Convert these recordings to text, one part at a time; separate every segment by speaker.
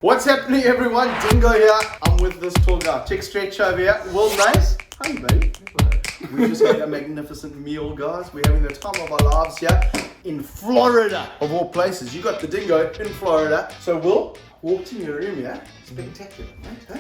Speaker 1: What's happening, everyone? Dingo here. I'm with this tall guy. Check Stretch over here. Will Nace. Hi, buddy. We just had a magnificent meal, guys. We're having the time of our lives here in Florida, of all places. You got the dingo in Florida. So Will, walked in your room here. Spectacular, mate. Huh?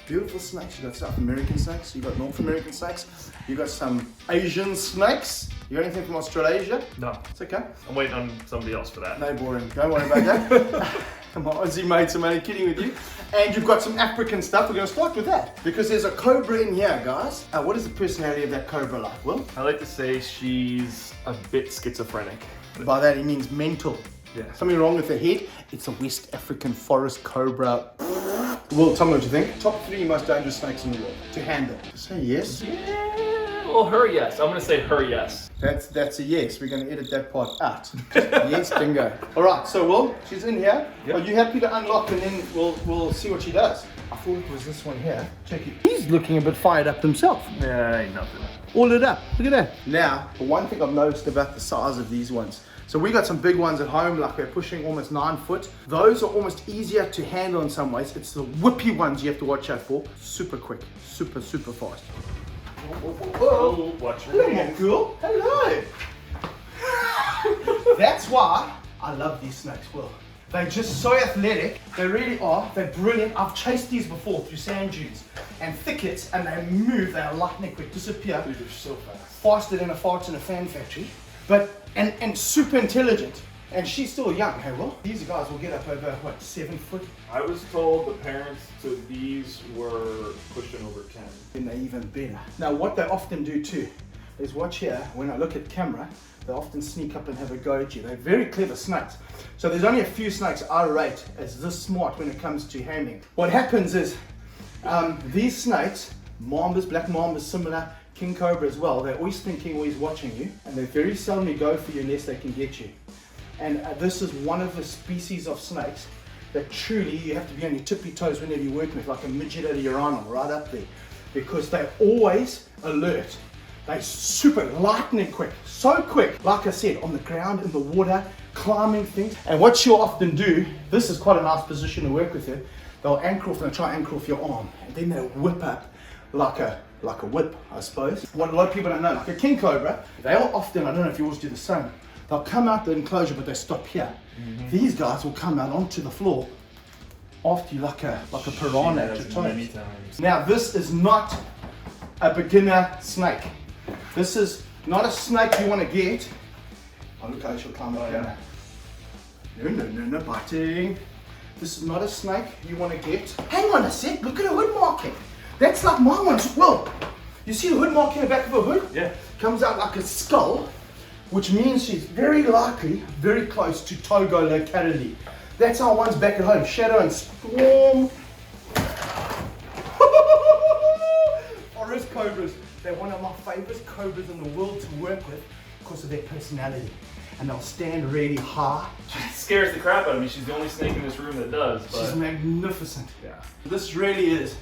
Speaker 1: Beautiful snakes. You got South American snakes. You got North American snakes. You got some Asian snakes. You got anything from Australasia?
Speaker 2: No.
Speaker 1: It's okay.
Speaker 2: I'm waiting on somebody else for that.
Speaker 1: No boring. Don't worry about that. My Aussie mates, I'm only kidding with you. And you've got some African stuff. We're going to start with that because there's a cobra in here, guys. What is the personality of that cobra like, Will?
Speaker 2: I like to say she's a bit schizophrenic.
Speaker 1: By that, he means mental.
Speaker 2: Yeah.
Speaker 1: Something wrong with the head. It's a West African forest cobra. Will, tell me what you think. Top 3 most dangerous snakes in the world to handle. Say yes.
Speaker 2: Yeah. Well, her yes. I'm going to say her yes.
Speaker 1: That's a yes. We're going to edit that part out. Yes, bingo. All right, so Will, she's in here.
Speaker 2: Yep.
Speaker 1: Are you happy to unlock and then we'll see what she does? I thought it was this one here. Check it. He's looking a bit fired up himself.
Speaker 2: Yeah, ain't nothing.
Speaker 1: All it up. Look at that. Now, the one thing I've noticed about the size of these ones. So we got some big ones at home, like they're pushing almost 9 foot. Those are almost easier to handle in some ways. It's the whippy ones you have to watch out for. Super quick, super fast.
Speaker 2: Oh, watch your
Speaker 1: Hello,
Speaker 2: hands.
Speaker 1: cool. Hello. That's why I love these snakes, Will. They're just so athletic. They really are. They're brilliant. I've chased these before through sand dunes and thickets, and they move. They are lightning quick, disappear.
Speaker 2: Dude, they're so fast.
Speaker 1: Faster than a fart in a fan factory. But and super intelligent. And she's still young, hey Will? These guys will get up over, what, 7 foot?
Speaker 2: I was told the parents to these were pushing over 10.
Speaker 1: And they're even better. Now what they often do too, is watch here, when I look at camera, they often sneak up and have a go at you. They're very clever snakes. So there's only a few snakes I rate as this smart when it comes to handling. What happens is, these snakes, mambas, black mambas, similar, king cobra as well, they're always thinking, always watching you, and they very seldomly go for you unless they can get you. And this is one of the species of snakes that truly you have to be on your tippy toes whenever you're working with, like a midget at a urinal, right up there, because they're always alert. They're super lightning quick, so quick, like I said, on the ground, in the water, climbing things. And what she'll often do, this is quite a nice position to work with her, they'll anchor off and try and anchor off your arm, and then they'll whip up like a whip, I suppose. What a lot of people don't know, like a king cobra, they'll often, I don't know if you always do the same, they'll come out the enclosure but they stop here. Mm-hmm. These guys will come out onto the floor after you like a piranha at your toes.
Speaker 2: Many times.
Speaker 1: Now this is not a beginner snake. This is not a snake you want to get. Oh look how she'll climb up here. No, biting. This is not a snake you want to get. Hang on a sec, look at her hood marking. That's like my one. Well, you see the hood marking in the back of her hood?
Speaker 2: Yeah. Comes
Speaker 1: out like a skull, which means she's very likely very close to Togo locality. That's our ones back at home, Shadow and Storm. Forest cobras. They're one of my favorite cobras in the world to work with because of their personality. And they'll stand really high.
Speaker 2: She scares the crap out of me. She's the only snake in this room that does. But
Speaker 1: She's magnificent.
Speaker 2: yeah.
Speaker 1: This really is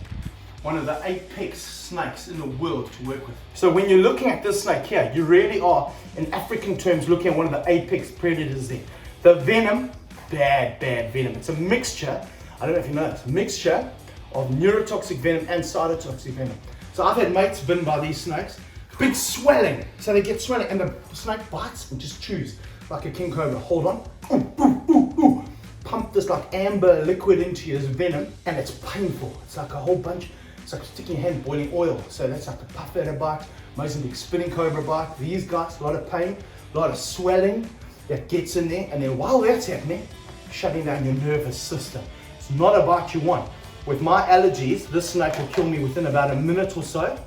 Speaker 1: one of the apex snakes in the world to work with. So when you're looking at this snake here, you really are, in African terms, looking at one of the apex predators there. The venom, bad venom. It's a mixture, I don't know if you know, it's a mixture of neurotoxic venom and cytotoxic venom. So I've had mates bitten by these snakes, big swelling. So they get swelling and the snake bites and just chews like a king cobra. Hold on, ooh. Pump this like amber liquid into your venom and it's painful. It's like a whole bunch. It's like sticking your hand in boiling oil. So that's like a puff at a bite, Mozambique spinning cobra bite. These guys, a lot of pain, a lot of swelling that gets in there. And then while that's happening, shutting down your nervous system. It's not a bite you want. With my allergies, this snake will kill me within about a minute or so.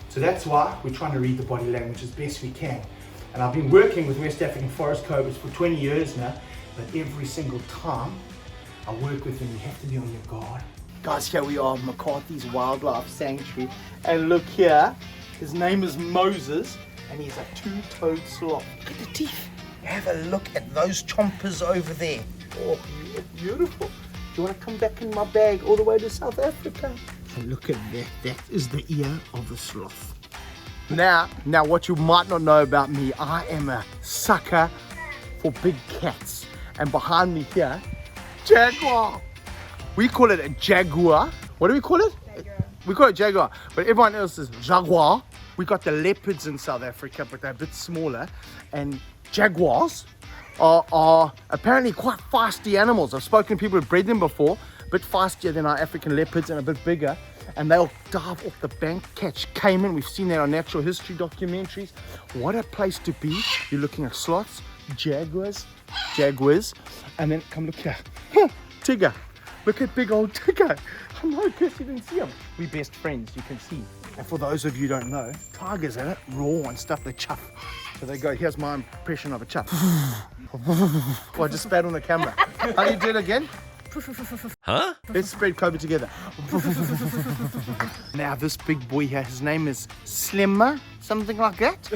Speaker 1: So that's why we're trying to read the body language as best we can. And I've been working with West African forest cobras for 20 years now, but every single time I work with them, you have to be on your guard. Guys, here we are, McCarthys Wildlife Sanctuary. And look here, his name is Moses, and he's a two-toed sloth. Look at the teeth. Have a look at those chompers over there. Oh, beautiful. Do you want to come back in my bag all the way to South Africa? So look at that. That is the ear of a sloth. Now what you might not know about me, I am a sucker for big cats. And behind me here, Jaguar. We call it a jaguar. What do we call it?
Speaker 3: Jaguar.
Speaker 1: We call it jaguar, but everyone else is jaguar. We got the leopards in South Africa, but they're a bit smaller. And jaguars are apparently quite feisty animals. I've spoken to people who've bred them before, a bit feistier than our African leopards and a bit bigger. And they'll dive off the bank, catch caiman. We've seen that on natural history documentaries. What a place to be. You're looking at sloths, jaguars, and then come look here. Tigger. Look at big old Tigger. I know, Chris, you didn't see him. We're best friends, you can see. And for those of you who don't know, tigers are raw and stuff, they chuff. So they go, here's my impression of a chuff. Oh, I just spat on the camera. How do you do it again?
Speaker 4: Huh?
Speaker 1: Let's spread COVID together. Now this big boy here, his name is Slimmer, something like that.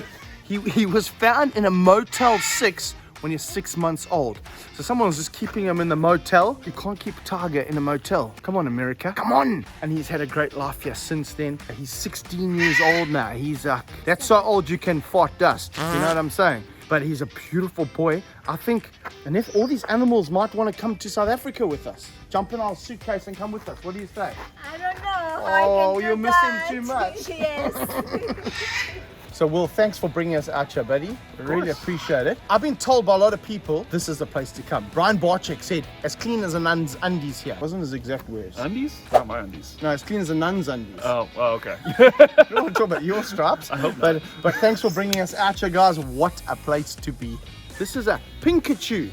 Speaker 1: He was found in a Motel 6 when he's 6 months old. So someone was just keeping him in the motel. You can't keep a tiger in a motel. Come on, America, come on. And he's had a great life here since then. He's 16 years old now. He's that's so old you can fart dust. You know what I'm saying? But he's a beautiful boy. I think, and if all these animals might want to come to South Africa with us. Jump in our suitcase and come with us. What do you say?
Speaker 3: I don't know.
Speaker 1: Oh, you're missing too much.
Speaker 3: Yes.
Speaker 1: So, Will, thanks for bringing us out here, buddy. I really appreciate it. I've been told by a lot of people, this is the place to come. Brian Barczyk said, as clean as a nun's undies here. Wasn't his exact words.
Speaker 2: Undies? Not my undies.
Speaker 1: No, as clean as a nun's undies.
Speaker 2: Oh, okay.
Speaker 1: You don't want to talk about your stripes.
Speaker 2: I hope not.
Speaker 1: But thanks for bringing us out here, guys. What a place to be. This is a Pinkachu.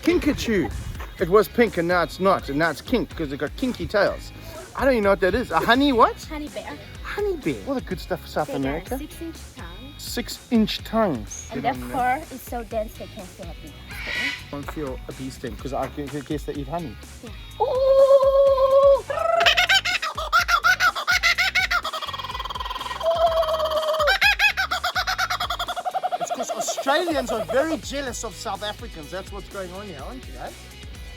Speaker 1: Kinkajou. It was pink and now it's not. And now it's kink because it got kinky tails. I don't even know what that is. A honey what?
Speaker 3: Honey bear.
Speaker 1: Honey bear. All the good stuff for South
Speaker 3: They
Speaker 1: America.
Speaker 3: got 6-inch tongue.
Speaker 1: 6-inch tongue.
Speaker 3: And their fur is so dense they can't feel a bee.
Speaker 1: I don't feel a bee sting because I guess they eat honey.
Speaker 3: Yeah.
Speaker 1: Ooh! It's because Australians are very jealous of South Africans. That's what's going on here, aren't you, eh?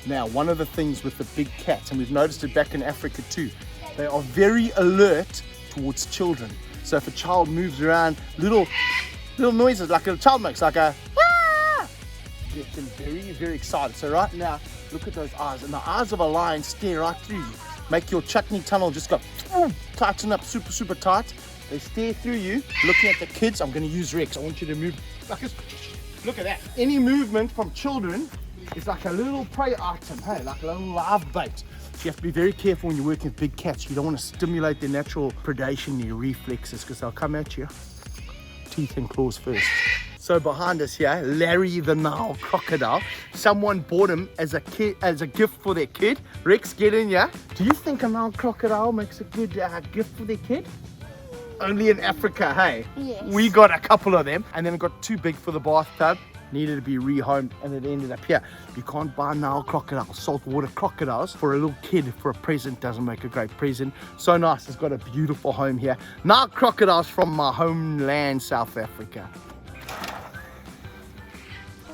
Speaker 1: Now, one of the things with the big cats, and we've noticed it back in Africa too, they are very alert towards children. So if a child moves around, little noises like a child makes, like a ah, get them very, very excited. So right now, look at those eyes, and the eyes of a lion stare right through you. Make your chutney tunnel just go tighten up super, super tight. They stare through you, looking at the kids. I'm going to use Rex. I want you to move like this. Look at that. Any movement from children is like a little prey item, hey, like a little live bait. So you have to be very careful when you're working with big cats. You don't want to stimulate their natural predation, their reflexes, because they'll come at you. Teeth and claws first. So behind us here, Larry the Nile crocodile. Someone bought him as a gift for their kid. Rex, get in here. Do you think a Nile crocodile makes a good gift for their kid? Only in Africa, hey?
Speaker 3: Yes.
Speaker 1: We got a couple of them, and then we got too big for the bathtub. Needed to be rehomed, and it ended up here. You can't buy Nile crocodiles, saltwater crocodiles, for a little kid for a present. Doesn't make a great present. So nice, it's got a beautiful home here. Nile crocodiles from my homeland, South Africa.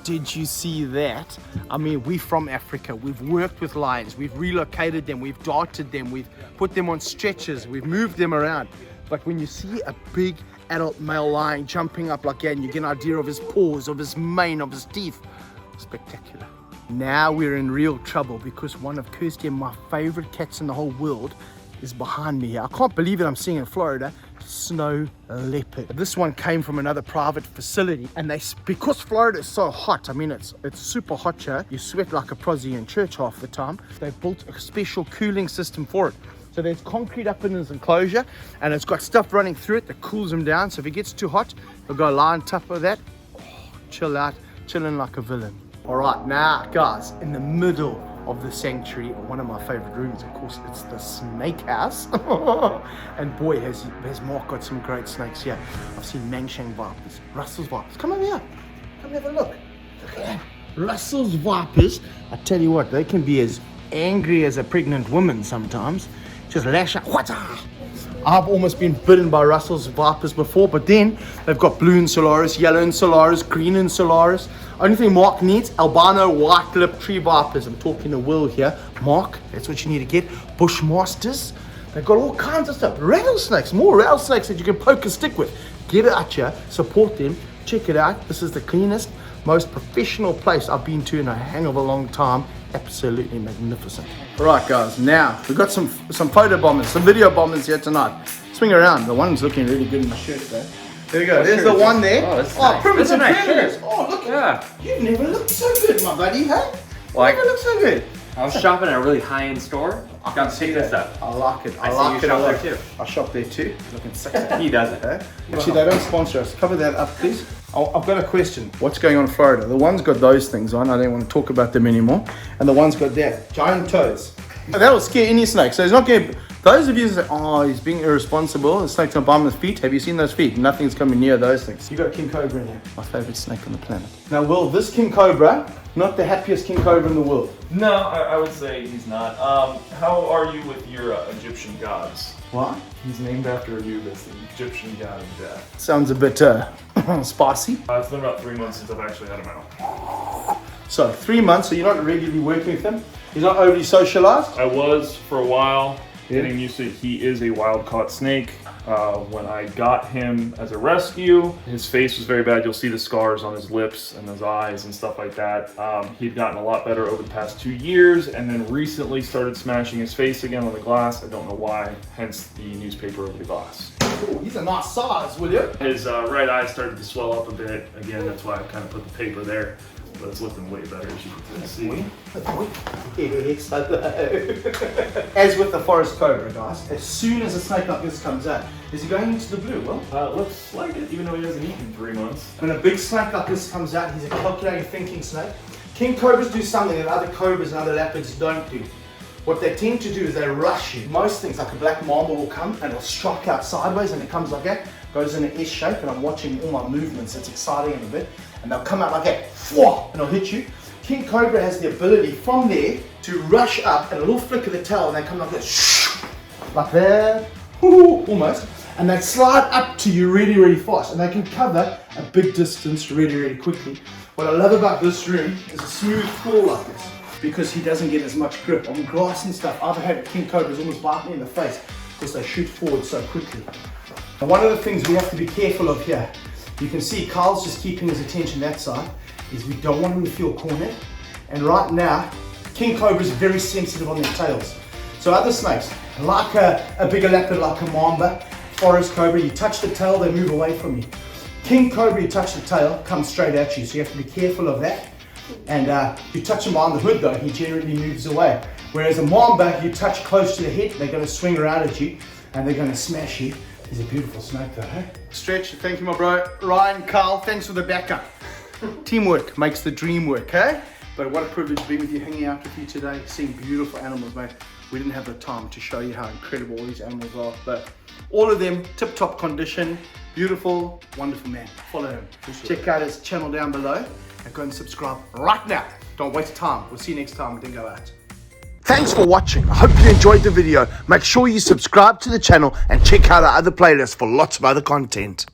Speaker 1: Did you see that? I mean, we're from Africa. We've worked with lions. We've relocated them. We've darted them. We've put them on stretchers. We've moved them around. But when you see a big adult male lion jumping up like that, and you get an idea of his paws, of his mane, of his teeth, spectacular. Now we're in real trouble because one of Kirsty and my favorite cats in the whole world is behind me here. I can't believe it, I'm seeing in Florida. Snow leopard. This one came from another private facility, and because Florida is so hot, I mean it's super hot here, you sweat like a prosy in church half the time. They built a special cooling system for it. So there's concrete up in his enclosure, and it's got stuff running through it that cools him down. So if he gets too hot, he'll go lie on top of that, chill out, chilling like a villain. All right, now guys, in the middle of the sanctuary, one of my favorite rooms, of course, it's the snake house. And boy, has Mark got some great snakes here. I've seen Mangshang vipers, Russell's vipers. Come over here, come have a look. Look at that, Russell's vipers. I tell you what, they can be as angry as a pregnant woman sometimes. Just lash out. I've almost been bitten by Russell's vipers before, but then they've got blue insularis, yellow insularis, green insularis. Only thing Mark needs, albino white-lipped tree vipers. I'm talking to Will here. Mark, that's what you need to get. Bushmasters. They've got all kinds of stuff. Rattlesnakes, more rattlesnakes that you can poke a stick with. Get it at you, support them, check it out. This is the cleanest, most professional place I've been to in a hang of a long time Absolutely magnificent. All right, guys. Now we've got some photo bombers, some video bombers here tonight. Swing around. The one's looking really good in my shirt, though. There we go. There's the one there.
Speaker 4: Oh, that's nice.
Speaker 1: Primitive
Speaker 4: That's a nice
Speaker 1: Predators.
Speaker 4: shirt.
Speaker 1: Oh, look.
Speaker 4: Yeah.
Speaker 1: You've never looked so good, my buddy, hey?
Speaker 4: Well,
Speaker 1: Never looked so good.
Speaker 4: I was shopping at a really high-end store. I got to pick this up.
Speaker 1: I like it.
Speaker 4: I see
Speaker 1: like
Speaker 4: you
Speaker 1: it a
Speaker 4: shop there
Speaker 1: lot.
Speaker 4: too.
Speaker 1: I shop there too. Looking sexy.
Speaker 4: He doesn't.
Speaker 1: Eh? Actually, they don't sponsor us. Cover that up, please. I've got a question. What's going on in Florida? The one's got those things on. I don't want to talk about them anymore. And the one's got that. Giant toes. That'll scare any snake. So he's not going to... Those of you who say, oh, he's being irresponsible. The snake's going to bomb his feet. Have you seen those feet? Nothing's coming near those things. You got a king cobra in here. My favorite snake on the planet. Now, Will, this king cobra, not the happiest king cobra in the world.
Speaker 2: No, I would say he's not. How are you with your Egyptian gods?
Speaker 1: What?
Speaker 2: He's named after Anubis, the Egyptian god of death.
Speaker 1: Sounds a bit spicy.
Speaker 2: It's been about 3 months since I've actually had him out.
Speaker 1: So 3 months, so you're not regularly working with him? He's not overly socialized?
Speaker 2: I was for a while,
Speaker 1: Yeah.
Speaker 2: getting used to it. He is a wild-caught snake. When I got him as a rescue, his face was very bad. You'll see the scars on his lips and his eyes and stuff like that. He'd gotten a lot better over the past 2 years, and then recently started smashing his face again on the glass. I don't know why, hence the newspaper over the glass.
Speaker 1: Ooh, he's a nice size, will you?
Speaker 2: His right eye started to swell up a bit. Again, that's why I kind of put the paper there. But it's looking way better, as you can see.
Speaker 1: Yes, as with the forest cobra, guys, as soon as a snake like this comes out, is he going into the blue, Will?
Speaker 2: Looks like it, even though he hasn't eaten in 3 months.
Speaker 1: When a big snake like this comes out, he's a calculating, thinking snake. King cobras do something that other cobras and other leopards don't do. What they tend to do is they rush you. Most things, like a black mamba, will come and it'll strike out sideways, and it comes like that, goes in an S shape, and I'm watching all my movements. It's exciting in a bit. And they'll come out like that, and it'll hit you. King cobra has the ability from there to rush up, and a little flick of the tail, and they come like this, like that, almost. And they slide up to you really, really fast, and they can cover a big distance really, really quickly. What I love about this room is a smooth floor like this, because he doesn't get as much grip. On grass and stuff, I've had king cobras almost bite me in the face because they shoot forward so quickly. And one of the things we have to be careful of here, you can see Carl's just keeping his attention that side, is we don't want him to feel cornered. And right now, king cobras are very sensitive on their tails. So other snakes, like a bigger leopard, like a mamba, forest cobra, you touch the tail, they move away from you. King cobra, you touch the tail, comes straight at you, so you have to be careful of that. And you touch him behind the hood though, he generally moves away. Whereas a mamba, you touch close to the head, they're going to swing around at you, and they're going to smash you. He's a beautiful snake though, hey? Stretch, thank you my bro. Ryan, Carl, thanks for the backup. Teamwork makes the dream work, hey? But what a privilege to be with you, hanging out with you today, seeing beautiful animals, mate. We didn't have the time to show you how incredible all these animals are, but all of them, tip-top condition, beautiful, wonderful man. Follow him. Check out his channel down below and go and subscribe right now. Don't waste time. We'll see you next time. Then go out. Thanks for watching. I hope you enjoyed the video. Make sure you subscribe to the channel and check out our other playlists for lots of other content.